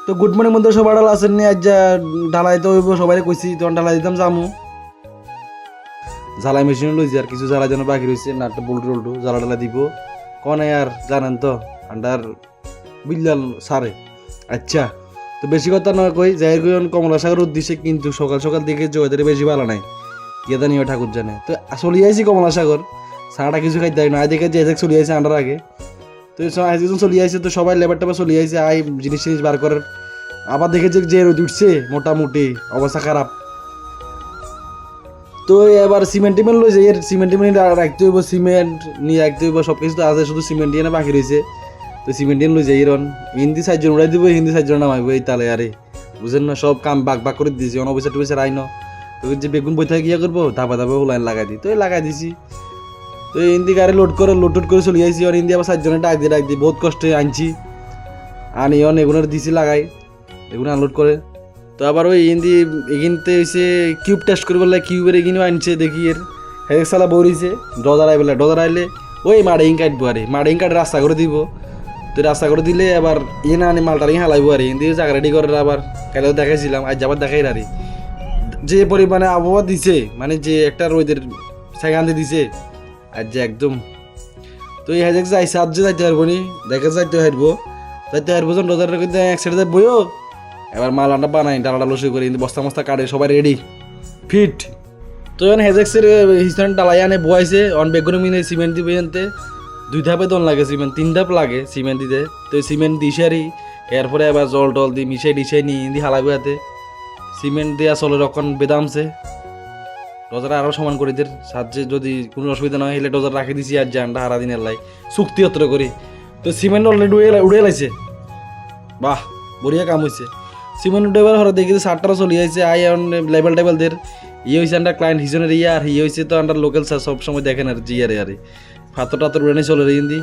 তো good morning বন্ধু, সবাই ডালা আছেন নি? আজ ঢালাই তো সবাই কইছি, তখন ঢালাই দিতাম যামু। জ্বালাই মেশিন লইছি আর কিছু জ্বালা যেন বাকি রয়েছে, নাটটা বল্টু টল্টু জ্বালা ডালা দিব কনে আর জানেন তো আন্ডার বিল্লাল সারে। আচ্ছা, তো বেশি কথা নয় কই যাই কই কমলা সাগর উদ্দেশ্যে, কিন্তু সকাল সকাল দিকে জয়দারে বেশি ভালো নাই, ইয়েদা নিয়ে ঠাকুর জানে। তো চলে আইছি কমলা সাগর, সারাটা কিছু খাইতে হয় না, আই দেখে যে চলে আইছে আন্ডার আগে। তো একজন চলে আইছে, তো সবাই লেবার টেবার চলে আইছে, আই জিনিস টিনিস বার করার। আবার দেখেছে যে রোদ উঠছে মোটামুটি, অবস্থা খারাপ। তো এবার সিমেন্ট টিমেন্ট লইছে, এর সিমেন্ট টিমেন্ট রাখতে হইব, সিমেন্ট নিয়ে রাখতে হইব, সব কিছু তো আছে, শুধু সিমেন্ট দিয়ে না বাকি রয়েছে। তো সিমেন্ট টিন লইছে এরন হিন্দি সাইজন উড়াই দিব, হিন্দি সাইজন নামাইব এই তালে। আরে বুঝেন না, সব কাম বাক বাক করে দিয়েছি, অনবসা টুবসা রাইন। তো যে বেগুন বই থাকে গিয়া করবো, ধাপা ধাপা লাইন লাগাই দিই, তো লাগাই দিছি। তো হিন্দি গাড়ি লোড টোড করে চলে আইছি। আর হিন্দি আবার সাতজনে ডাক দিয়ে বহুত কষ্টে আনছি, আনি অন এগুলোর দিছি লাগাই, এগুলো আনলোড করে। তো আবার ওই হিন্দি এগিনতে হয়েছে কিউব টেস্ট করে বললে, কিউবের এগিনেও আনছে দেখি, এর হেক সালা বরিছে ডজার আই বলে, ডজার আইলে ওই মাড়ে ইং কাটবো, আরে মাড়ে ইং কাটে রাস্তা করে দিব। তো রাস্তা করে দিলে আবার ইয়ে না আনি মালটার ইং হালাইবো, আর হিন্দি জায়গা রেডি করে। আবার কালেও দেখাইছিলাম, আজ আবার দেখাই আরে যে পরিমাণে আবহাওয়া দিছে, মানে যে একটা রোদের সেখান দিছে আজ যে একদম। তো এই হেজেক যাই সাত যে যাইতে পারবো নি, দেখে যাইতে হারবো যখন ডজারের কিন্তু এক সাইডে যাই বইও। এবার মাল আন্ডা বানাই ডালা লসই করে, কিন্তু বস্তা মস্তা কাটে সবাই রেডি ফিট। তো এখন হেজেক্সের হিস্টান ডালাই আনে বয়াইছে, অন বেগুনে মিনে সিমেন্ট দিবে আনতে। 2 ধাপে দন লাগে সিমেন্ট, 3 ধাপ লাগে সিমেন্ট দিতে। তো সিমেন্ট দিছে আরই, এরপরে আবার জল টল দিয়ে মিশাই ডিশাই নিয়ে ইন্দি হালাবে হাতে সিমেন্ট দেওয়া চলে রকম বেদামছে। ডজার আরও সমান করে দের সাহায্যে, যদি কোনো অসুবিধা না হয় হলে ডজার রাখি দিছি আর জানটা হারা দিনের লাই চুক্তি অত্র করি। তো সিমেন্ট অলরেডি উড়ে লাইছে, বাহ বঢ়িয়া কাম হয়েছে। সিমেন্ট উঠে এবার হরে দেখি সারটারও চলে যাইছে, আই অন লেভেল টেবেলদের ইয়ে হয়েছে আন্ডার ক্লায়েন্ট হিজনের ইয়ে, আর ইয়ে হয়েছে তো আন্ডার লোকাল স্যার সবসময় দেখেন আর জি আরে ফাতর টাতর উড়ে চলে রে হিন্দি।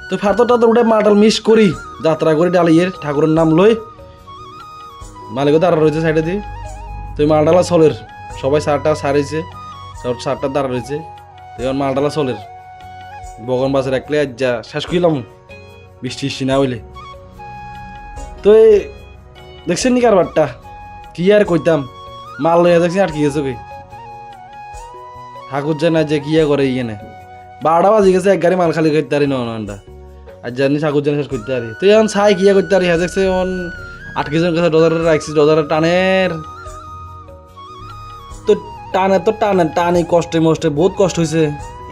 তো ফাতর টাতর উঠে মাটাল মিস করি, যাত্রা করি ডালিয়ের ঠাকুরের নাম লই, মালিকও দাঁড়া রয়েছে সাইডে দিয়ে। তো মালডালা চলের সবাই সারটা সারিছে, সব সারটা দাঁড়া রয়েছে। তো এবার মালডালা চলের বগন বাসের একলে আজ যা শেষ করিলাম বৃষ্টি বৃষ্টি না হইলে। তো এই দেখছেন নি কারবারটা, কি আর কইতাম, মাল লইয়া দেখছি আর কি গেছে কে ঠাকুর জানা যে কি করে ইয়ে না। 12টা বাজে গেছে, এক গাড়ি মাল খালি করতে পারি না আর জানি ঠাকুর জানা শেষ করতে পারি। তো এখন ছাই কি করতে পারি, হ্যাঁ দেখছে এখন 8 কেজির কাছে ডজারে রাখছি, ডজারের টানের। তো টানে কষ্টে মষ্টে বহুত কষ্ট হয়েছে।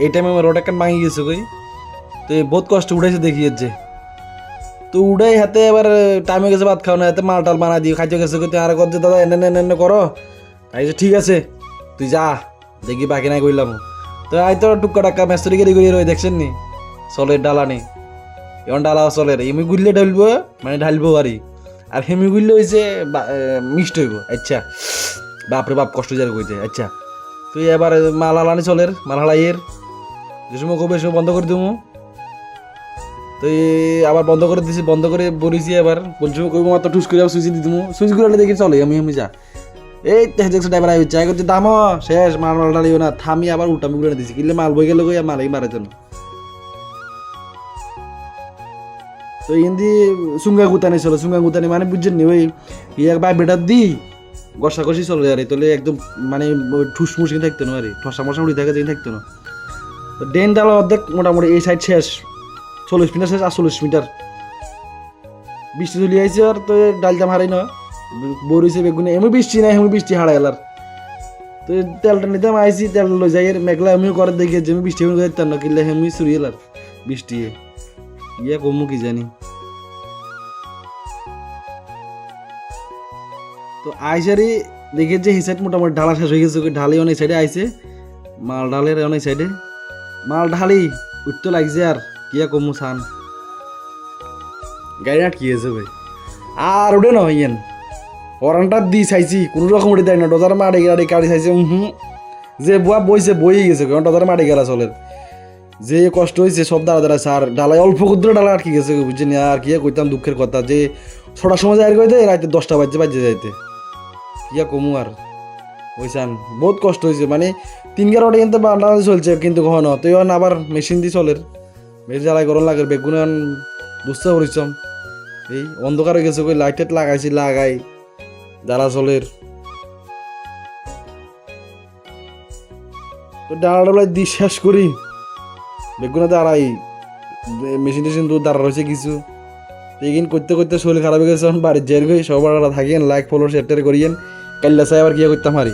এই টাইমে আমার রোড একটা ভাঙি গেছে কই, তো বহুত কষ্ট উঠাইছে দেখিয়ে যে। তো উড়াই হাতে এবার টাইমে গেছে ভাত খাও না, হাতে মাল টাল বানা দিয়ে খাইতে গেছে, আর কর যে দাদা এনে করো। তাই ঠিক আছে তুই যা, দেখি বাকি নাই কইলাম। তো আই তো টুকা টাক্কা মেস্তরি গেড়ি গড়িয়ে রয়ে দেখছেন নি চলের ডালা নেই, এমন ডালা চলের এমনি গুললে ঢালবো, মানে ঢালবো আর হেমি গুললে হয়েছে মিষ্টি হইব। আচ্ছা বাপরে বাপ কষ্ট যার কইতে। আচ্ছা তুই এবার মাল হালানি চলের, মাল হালাইয়ের যে সময় কবে সে বন্ধ করে দেবো। তো আবার বন্ধ করে দিছি, বন্ধ করে বলিছি। এবার কোন সময় কইব মাত্র টুস করে সুইচ দিয়ে দেবো, সুইচ করে দেখি চলে আমি যা। এই ড্রাইভার আই চাই করতে দাম শেষ, মাল ডালিও না, থামি আবার উল্টামি উড়ে দিছি, কিনলে মাল বই গেলে মালাই মারার জন্য। তো হিন্দি সুঙ্গা গুতানি চলে, সুঙ্গা গুতানি মানে বুঝছেন নি, ওই ইয়া বাই বেটার দি কষাকষি চলে আর তাহলে একদম মানে ঠুস মুসিন থাকতো না, আরে ঠসা মশা উড়ি থাকে যেন থাকতো না। তো ডেন ডালা অর্ধেক মোটামুটি এই সাইড শেষ, 40 মিটার শেষ, 48 মিটার বৃষ্টি চলে আইছে। আর তো ডালজাম হারাই না বরিছে বেগুনে, এমনি বৃষ্টি নাই, এমনি বৃষ্টি হারাই এলার। তো তেলটা নিতাম আইসি, তেল লই যাই মেঘলা এমনি করে দেখে যে আমি বৃষ্টি এমনি দেখতাম না, কিনলে এমনি চুরি এলার বৃষ্টি ইয়ে কমু কি জানি। তো আইসারি দেখে যে এই সাইড মোটামুটি ঢালা শেষ হয়ে গেছে, ঢালি অনেক সাইডে আইছে, মাল ঢালের অনেক সাইডে মাল ঢালি উঠতে লাগছে। আর কিয়া কমু সান গাড়ি আটকে গেছে ভাই, আর উঠে না হইয়েন হরানটা দি চাইছি কোনো রকম উঠে দেয় না, ডজার মাড়ে গাড়ি গাড়ি চাইছে যে বুয়া বইছে বই গেছে, কারণ ডজার মাড়ে গেলা চলের যে কষ্ট হয়েছে সব দাঁড়া দাঁড়া। আর ডালাই অল্প ক্ষুদ্র ডালা আটকে গেছে বুঝছেন। আর কি কইতাম দুঃখের কথা, যে 6টার সময় যাই কইতে রাতে 10টা বাজে যাইতে, কিয়া কমু আর ওইসান বহুত কষ্ট হয়েছে। মানে 3-11টা কিন্তু বান্ডা চলছে, কিন্তু কখনো তো আবার মেশিন দিয়ে চলের, বেশ জ্বালাই গরম লাগে বেগুন বুঝতে পরিশ্রম। এই অন্ধকার হয়ে গেছে কই লাইট টাইট লাগাইছি লাগাই জ্বালা চলের তো ডালা দি শেষ করি বেগুনা দাঁড়াই মেশিন টেশিন তো দাঁড়া রয়েছে কিছু এগিন করতে করতে শরীর খারাপ হয়ে গেছে বাড়ির জের গই সবার থাকেন লাইক ফলো শেয়ার করিয়েন কাল্লা চাই আবার কি করতাম হারি